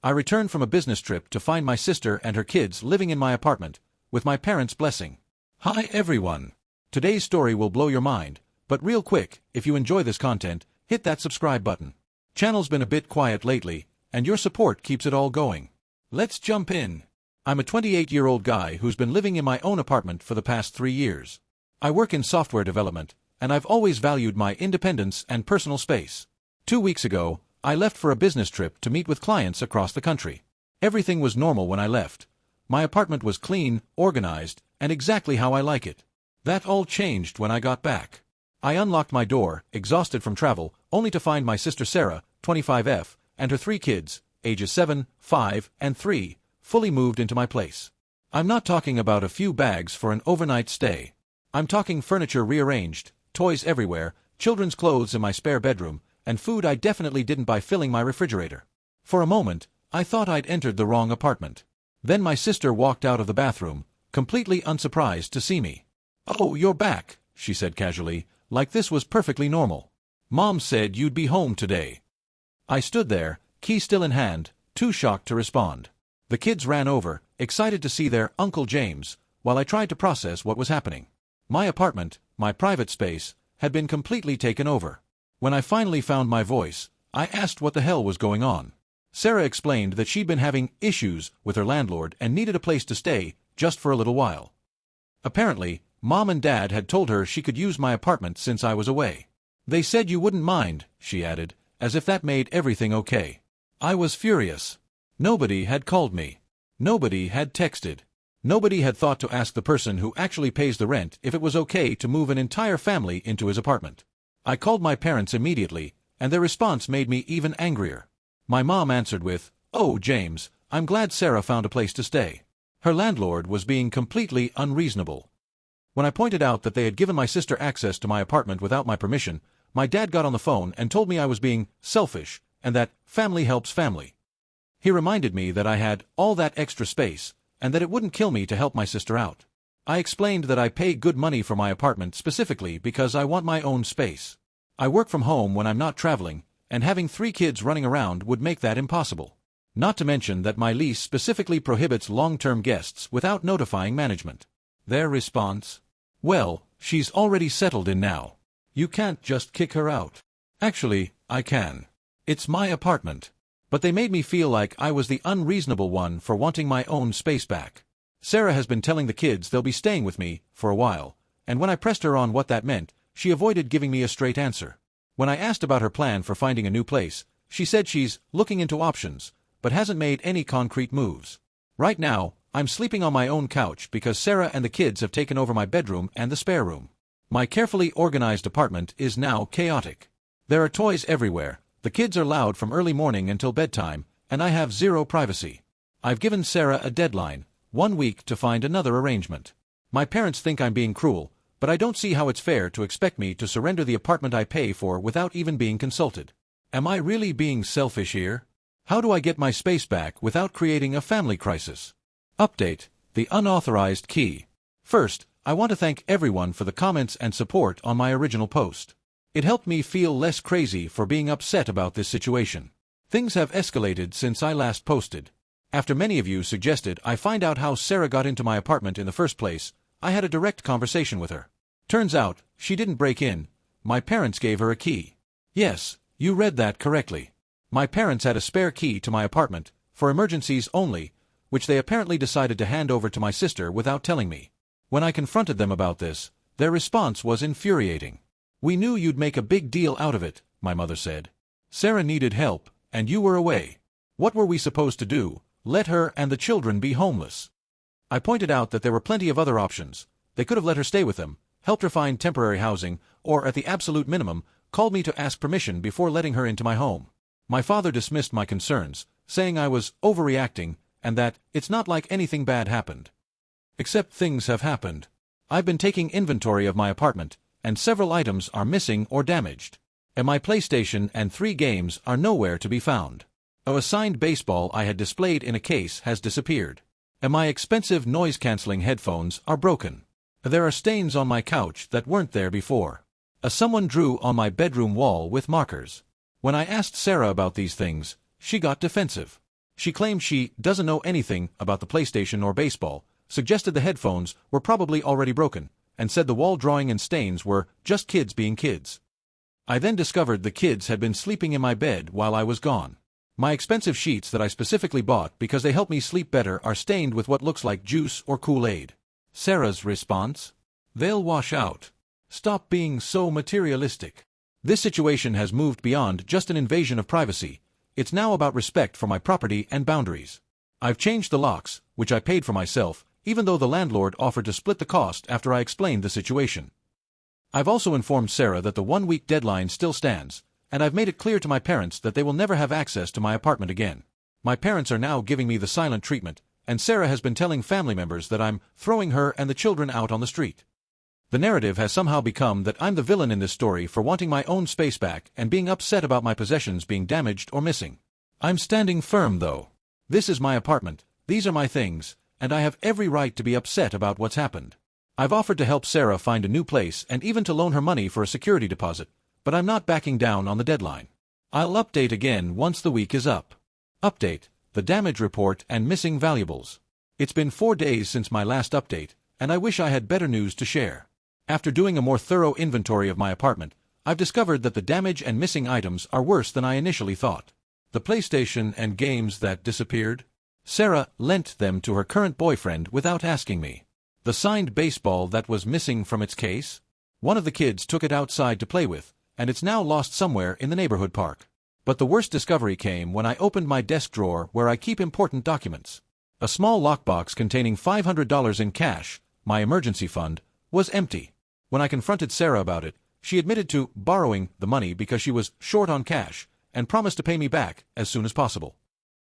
I returned from a business trip to find my sister and her kids living in my apartment, with my parents' blessing. Hi everyone! Today's story will blow your mind, but real quick, if you enjoy this content, hit that subscribe button. Channel's been a bit quiet lately, and your support keeps it all going. Let's jump in. I'm a 28-year-old guy who's been living in my own apartment for the past 3 years. I work in software development, and I've always valued my independence and personal space. 2 weeks ago, I left for a business trip to meet with clients across the country. Everything was normal when I left. My apartment was clean, organized, and exactly how I like it. That all changed when I got back. I unlocked my door, exhausted from travel, only to find my sister Sarah, 25F, and her 3 kids, ages 7, 5, and 3, fully moved into my place. I'm not talking about a few bags for an overnight stay. I'm talking furniture rearranged, toys everywhere, children's clothes in my spare bedroom, and food I definitely didn't buy filling my refrigerator. For a moment, I thought I'd entered the wrong apartment. Then my sister walked out of the bathroom, completely unsurprised to see me. "Oh, you're back," she said casually, like this was perfectly normal. "Mom said you'd be home today." I stood there, key still in hand, too shocked to respond. The kids ran over, excited to see their Uncle James, while I tried to process what was happening. My apartment, my private space, had been completely taken over. When I finally found my voice, I asked what the hell was going on. Sarah explained that she'd been having issues with her landlord and needed a place to stay, just for a little while. Apparently, Mom and Dad had told her she could use my apartment since I was away. "They said you wouldn't mind," she added, as if that made everything okay. I was furious. Nobody had called me. Nobody had texted. Nobody had thought to ask the person who actually pays the rent if it was okay to move an entire family into his apartment. I called my parents immediately, and their response made me even angrier. My mom answered with, "Oh, James, I'm glad Sarah found a place to stay." Her landlord was being completely unreasonable. When I pointed out that they had given my sister access to my apartment without my permission, my dad got on the phone and told me I was being selfish, and that family helps family. He reminded me that I had all that extra space, and that it wouldn't kill me to help my sister out. I explained that I pay good money for my apartment specifically because I want my own space. I work from home when I'm not traveling, and having 3 kids running around would make that impossible. Not to mention that my lease specifically prohibits long-term guests without notifying management. Their response? "Well, she's already settled in now. You can't just kick her out." Actually, I can. It's my apartment. But they made me feel like I was the unreasonable one for wanting my own space back. Sarah has been telling the kids they'll be staying with me for a while, and when I pressed her on what that meant, she avoided giving me a straight answer. When I asked about her plan for finding a new place, she said she's looking into options, but hasn't made any concrete moves. Right now, I'm sleeping on my own couch because Sarah and the kids have taken over my bedroom and the spare room. My carefully organized apartment is now chaotic. There are toys everywhere, the kids are loud from early morning until bedtime, and I have zero privacy. I've given Sarah a deadline, 1 week to find another arrangement. My parents think I'm being cruel, but I don't see how it's fair to expect me to surrender the apartment I pay for without even being consulted. Am I really being selfish here? How do I get my space back without creating a family crisis? Update: the unauthorized key. First, I want to thank everyone for the comments and support on my original post. It helped me feel less crazy for being upset about this situation. Things have escalated since I last posted. After many of you suggested I find out how Sarah got into my apartment in the first place, I had a direct conversation with her. Turns out, she didn't break in. My parents gave her a key. Yes, you read that correctly. My parents had a spare key to my apartment, for emergencies only, which they apparently decided to hand over to my sister without telling me. When I confronted them about this, their response was infuriating. "We knew you'd make a big deal out of it," my mother said. "Sarah needed help, and you were away. What were we supposed to do? Let her and the children be homeless?" I pointed out that there were plenty of other options. They could have let her stay with them, helped her find temporary housing, or at the absolute minimum, called me to ask permission before letting her into my home. My father dismissed my concerns, saying I was overreacting, and that it's not like anything bad happened. Except things have happened. I've been taking inventory of my apartment, and several items are missing or damaged. And my PlayStation and 3 games are nowhere to be found. A signed baseball I had displayed in a case has disappeared. And my expensive noise-canceling headphones are broken. There are stains on my couch that weren't there before. Someone drew on my bedroom wall with markers. When I asked Sarah about these things, she got defensive. She claimed she doesn't know anything about the PlayStation or baseball, suggested the headphones were probably already broken, and said the wall drawing and stains were just kids being kids. I then discovered the kids had been sleeping in my bed while I was gone. My expensive sheets that I specifically bought because they help me sleep better are stained with what looks like juice or Kool-Aid. Sarah's response? They'll wash out. Stop being so materialistic. This situation has moved beyond just an invasion of privacy. It's now about respect for my property and boundaries. I've changed the locks, which I paid for myself, even though the landlord offered to split the cost after I explained the situation. I've also informed Sarah that the 1-week deadline still stands, and I've made it clear to my parents that they will never have access to my apartment again. My parents are now giving me the silent treatment, and Sarah has been telling family members that I'm throwing her and the children out on the street. The narrative has somehow become that I'm the villain in this story for wanting my own space back and being upset about my possessions being damaged or missing. I'm standing firm though. This is my apartment, these are my things, and I have every right to be upset about what's happened. I've offered to help Sarah find a new place and even to loan her money for a security deposit, but I'm not backing down on the deadline. I'll update again once the week is up. Update, the damage report and missing valuables. It's been 4 days since my last update, and I wish I had better news to share. After doing a more thorough inventory of my apartment, I've discovered that the damage and missing items are worse than I initially thought. The PlayStation and games that disappeared? Sarah lent them to her current boyfriend without asking me. The signed baseball that was missing from its case? One of the kids took it outside to play with, and it's now lost somewhere in the neighborhood park. But the worst discovery came when I opened my desk drawer where I keep important documents. A small lockbox containing $500 in cash, my emergency fund, was empty. When I confronted Sarah about it, she admitted to borrowing the money because she was short on cash, and promised to pay me back as soon as possible.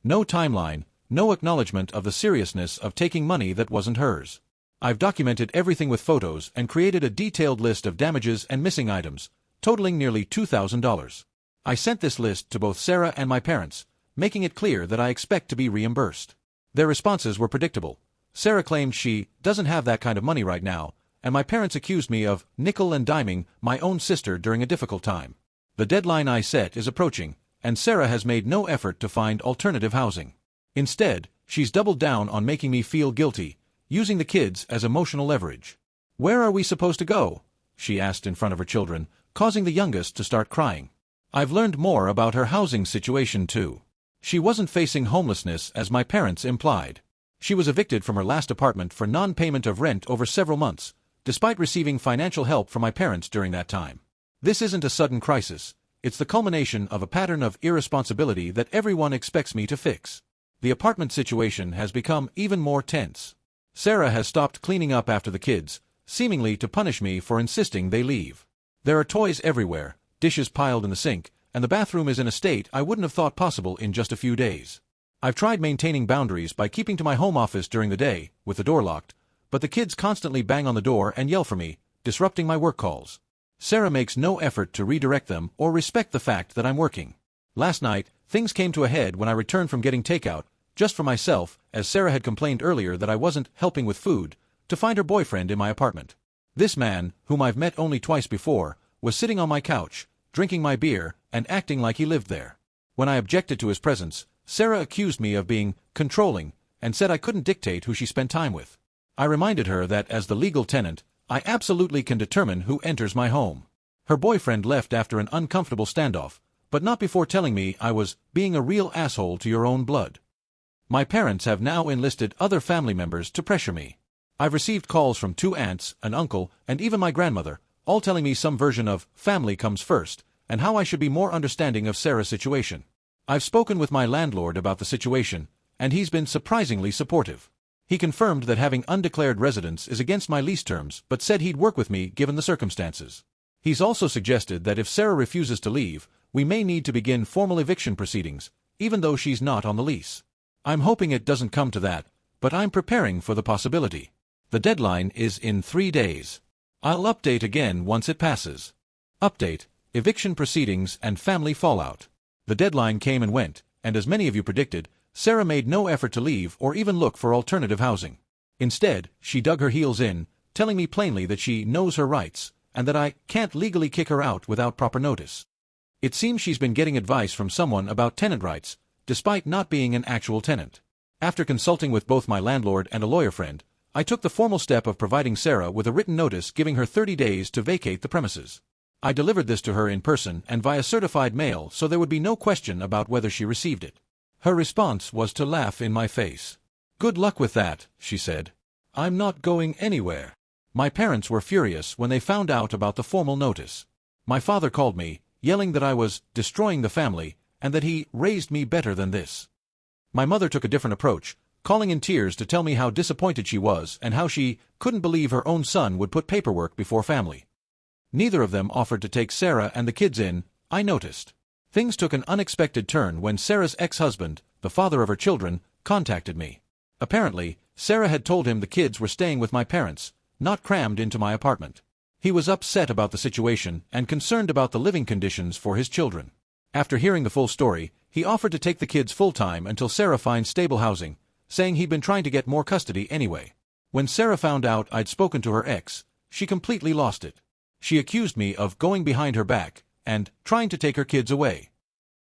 No timeline, no acknowledgement of the seriousness of taking money that wasn't hers. I've documented everything with photos and created a detailed list of damages and missing items, totaling nearly $2,000. I sent this list to both Sarah and my parents, making it clear that I expect to be reimbursed. Their responses were predictable. Sarah claimed she doesn't have that kind of money right now, and my parents accused me of nickel and diming my own sister during a difficult time. The deadline I set is approaching, and Sarah has made no effort to find alternative housing. Instead, she's doubled down on making me feel guilty, using the kids as emotional leverage. "Where are we supposed to go?" she asked in front of her children, causing the youngest to start crying. I've learned more about her housing situation too. She wasn't facing homelessness as my parents implied. She was evicted from her last apartment for non-payment of rent over several months, despite receiving financial help from my parents during that time. This isn't a sudden crisis. It's the culmination of a pattern of irresponsibility that everyone expects me to fix. The apartment situation has become even more tense. Sarah has stopped cleaning up after the kids, seemingly to punish me for insisting they leave. There are toys everywhere, dishes piled in the sink, and the bathroom is in a state I wouldn't have thought possible in just a few days. I've tried maintaining boundaries by keeping to my home office during the day, with the door locked, but the kids constantly bang on the door and yell for me, disrupting my work calls. Sarah makes no effort to redirect them or respect the fact that I'm working. Last night, things came to a head when I returned from getting takeout, just for myself, as Sarah had complained earlier that I wasn't helping with food, to find her boyfriend in my apartment. This man, whom I've met only twice before, was sitting on my couch, drinking my beer, and acting like he lived there. When I objected to his presence, Sarah accused me of being controlling, and said I couldn't dictate who she spent time with. I reminded her that as the legal tenant, I absolutely can determine who enters my home. Her boyfriend left after an uncomfortable standoff, but not before telling me I was being a real asshole to your own blood. My parents have now enlisted other family members to pressure me. I've received calls from 2 aunts, an uncle, and even my grandmother, all telling me some version of family comes first, and how I should be more understanding of Sarah's situation. I've spoken with my landlord about the situation, and he's been surprisingly supportive. He confirmed that having undeclared residence is against my lease terms, but said he'd work with me given the circumstances. He's also suggested that if Sarah refuses to leave, we may need to begin formal eviction proceedings, even though she's not on the lease. I'm hoping it doesn't come to that, but I'm preparing for the possibility. The deadline is in 3 days. I'll update again once it passes. Update, eviction proceedings and family fallout. The deadline came and went, and as many of you predicted, Sarah made no effort to leave or even look for alternative housing. Instead, she dug her heels in, telling me plainly that she knows her rights, and that I can't legally kick her out without proper notice. It seems she's been getting advice from someone about tenant rights, despite not being an actual tenant. After consulting with both my landlord and a lawyer friend, I took the formal step of providing Sarah with a written notice giving her 30 days to vacate the premises. I delivered this to her in person and via certified mail so there would be no question about whether she received it. Her response was to laugh in my face. "Good luck with that," she said. "I'm not going anywhere." My parents were furious when they found out about the formal notice. My father called me, yelling that I was destroying the family and that he raised me better than this. My mother took a different approach, calling in tears to tell me how disappointed she was and how she couldn't believe her own son would put paperwork before family. Neither of them offered to take Sarah and the kids in, I noticed. Things took an unexpected turn when Sarah's ex-husband, the father of her children, contacted me. Apparently, Sarah had told him the kids were staying with my parents, not crammed into my apartment. He was upset about the situation and concerned about the living conditions for his children. After hearing the full story, he offered to take the kids full-time until Sarah finds stable housing, saying he'd been trying to get more custody anyway. When Sarah found out I'd spoken to her ex, she completely lost it. She accused me of going behind her back and trying to take her kids away.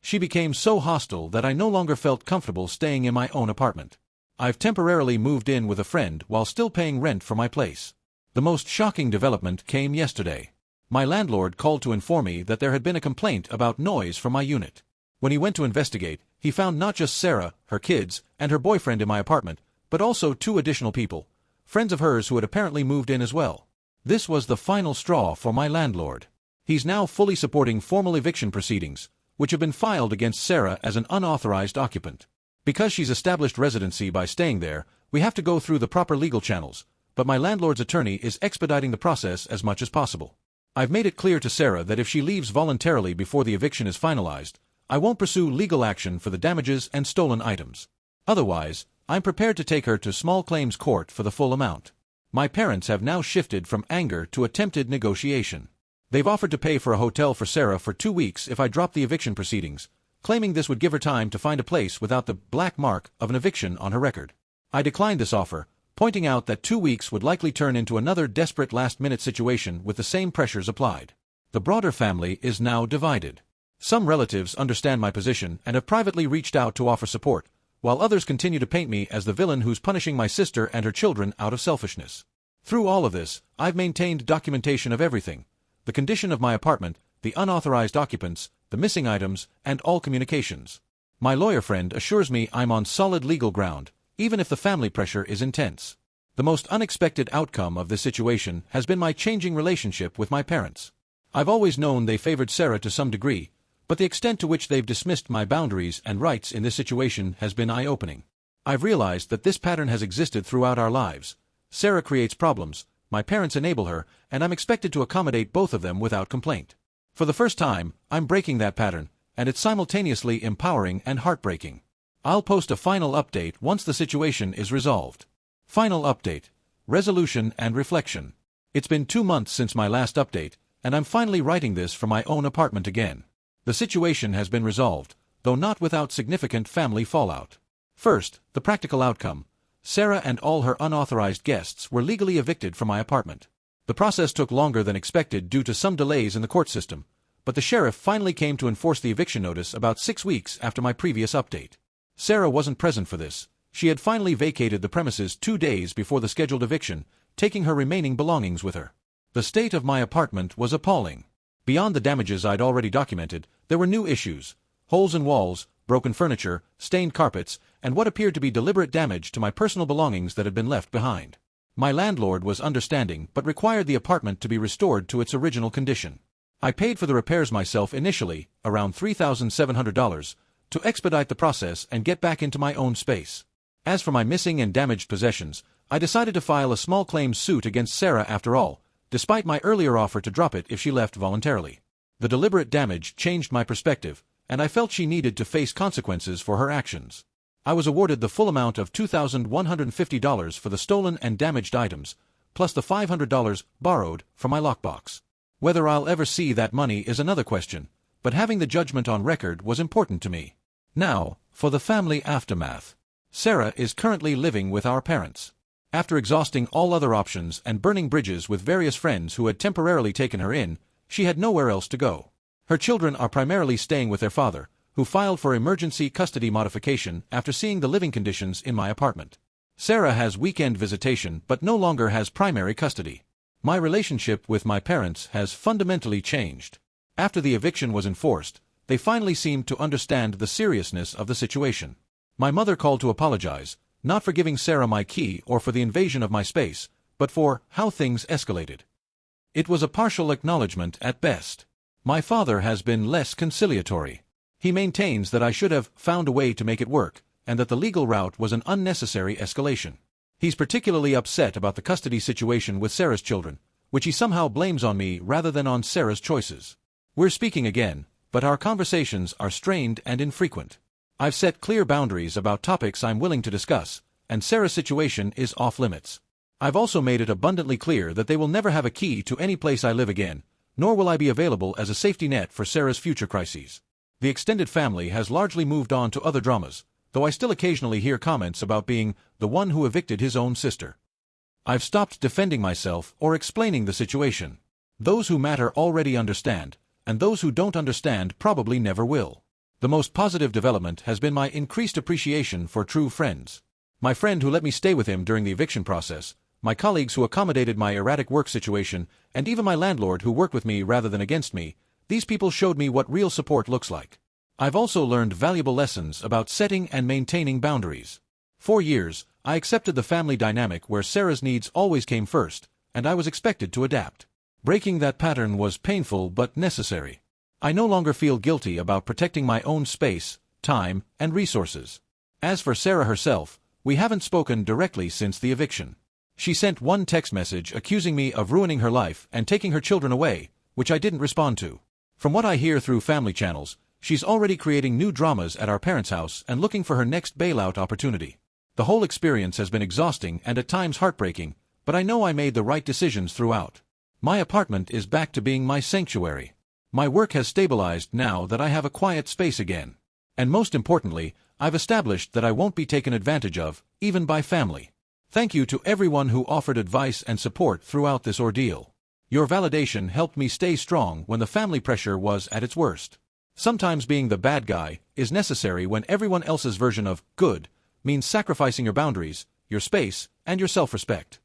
She became so hostile that I no longer felt comfortable staying in my own apartment. I've temporarily moved in with a friend while still paying rent for my place. The most shocking development came yesterday. My landlord called to inform me that there had been a complaint about noise from my unit. When he went to investigate, he found not just Sarah, her kids, and her boyfriend in my apartment, but also 2 additional people, friends of hers who had apparently moved in as well. This was the final straw for my landlord. He's now fully supporting formal eviction proceedings, which have been filed against Sarah as an unauthorized occupant. Because she's established residency by staying there, we have to go through the proper legal channels, but my landlord's attorney is expediting the process as much as possible. I've made it clear to Sarah that if she leaves voluntarily before the eviction is finalized, I won't pursue legal action for the damages and stolen items. Otherwise, I'm prepared to take her to small claims court for the full amount. My parents have now shifted from anger to attempted negotiation. They've offered to pay for a hotel for Sarah for 2 weeks if I drop the eviction proceedings, claiming this would give her time to find a place without the black mark of an eviction on her record. I declined this offer, pointing out that 2 weeks would likely turn into another desperate last-minute situation with the same pressures applied. The broader family is now divided. Some relatives understand my position and have privately reached out to offer support, while others continue to paint me as the villain who's punishing my sister and her children out of selfishness. Through all of this, I've maintained documentation of everything: the condition of my apartment, the unauthorized occupants, the missing items, and all communications. My lawyer friend assures me I'm on solid legal ground, even if the family pressure is intense. The most unexpected outcome of this situation has been my changing relationship with my parents. I've always known they favored Sarah to some degree, but the extent to which they've dismissed my boundaries and rights in this situation has been eye-opening. I've realized that this pattern has existed throughout our lives. Sarah creates problems, my parents enable her, and I'm expected to accommodate both of them without complaint. For the first time, I'm breaking that pattern, and it's simultaneously empowering and heartbreaking. I'll post a final update once the situation is resolved. Final update: resolution and reflection. It's been 2 months since my last update, and I'm finally writing this from my own apartment again. The situation has been resolved, though not without significant family fallout. First, the practical outcome: Sarah and all her unauthorized guests were legally evicted from my apartment. The process took longer than expected due to some delays in the court system, but the sheriff finally came to enforce the eviction notice about 6 weeks after my previous update. Sarah wasn't present for this. She had finally vacated the premises 2 days before the scheduled eviction, taking her remaining belongings with her. The state of my apartment was appalling. Beyond the damages I'd already documented, there were new issues: holes in walls, broken furniture, stained carpets, and what appeared to be deliberate damage to my personal belongings that had been left behind. My landlord was understanding but required the apartment to be restored to its original condition. I paid for the repairs myself initially, around $3,700, to expedite the process and get back into my own space. As for my missing and damaged possessions, I decided to file a small claims suit against Sarah after all, despite my earlier offer to drop it if she left voluntarily. The deliberate damage changed my perspective, and I felt she needed to face consequences for her actions. I was awarded the full amount of $2,150 for the stolen and damaged items, plus the $500 borrowed from my lockbox. Whether I'll ever see that money is another question, but having the judgment on record was important to me. Now, for the family aftermath. Sarah is currently living with our parents. After exhausting all other options and burning bridges with various friends who had temporarily taken her in, she had nowhere else to go. Her children are primarily staying with their father, who filed for emergency custody modification after seeing the living conditions in my apartment. Sarah has weekend visitation but no longer has primary custody. My relationship with my parents has fundamentally changed. After the eviction was enforced, they finally seemed to understand the seriousness of the situation. My mother called to apologize, not for giving Sarah my key or for the invasion of my space, but for how things escalated. It was a partial acknowledgement at best. My father has been less conciliatory. He maintains that I should have found a way to make it work, and that the legal route was an unnecessary escalation. He's particularly upset about the custody situation with Sarah's children, which he somehow blames on me rather than on Sarah's choices. We're speaking again, but our conversations are strained and infrequent. I've set clear boundaries about topics I'm willing to discuss, and Sarah's situation is off-limits. I've also made it abundantly clear that they will never have a key to any place I live again, nor will I be available as a safety net for Sarah's future crises. The extended family has largely moved on to other dramas, though I still occasionally hear comments about being the one who evicted his own sister. I've stopped defending myself or explaining the situation. Those who matter already understand, and those who don't understand probably never will. The most positive development has been my increased appreciation for true friends. My friend who let me stay with him during the eviction process, my colleagues who accommodated my erratic work situation, and even my landlord who worked with me rather than against me, these people showed me what real support looks like. I've also learned valuable lessons about setting and maintaining boundaries. For years, I accepted the family dynamic where Sarah's needs always came first, and I was expected to adapt. Breaking that pattern was painful but necessary. I no longer feel guilty about protecting my own space, time, and resources. As for Sarah herself, we haven't spoken directly since the eviction. She sent one text message accusing me of ruining her life and taking her children away, which I didn't respond to. From what I hear through family channels, she's already creating new dramas at our parents' house and looking for her next bailout opportunity. The whole experience has been exhausting and at times heartbreaking, but I know I made the right decisions throughout. My apartment is back to being my sanctuary. My work has stabilized now that I have a quiet space again. And most importantly, I've established that I won't be taken advantage of, even by family. Thank you to everyone who offered advice and support throughout this ordeal. Your validation helped me stay strong when the family pressure was at its worst. Sometimes being the bad guy is necessary when everyone else's version of good means sacrificing your boundaries, your space, and your self-respect.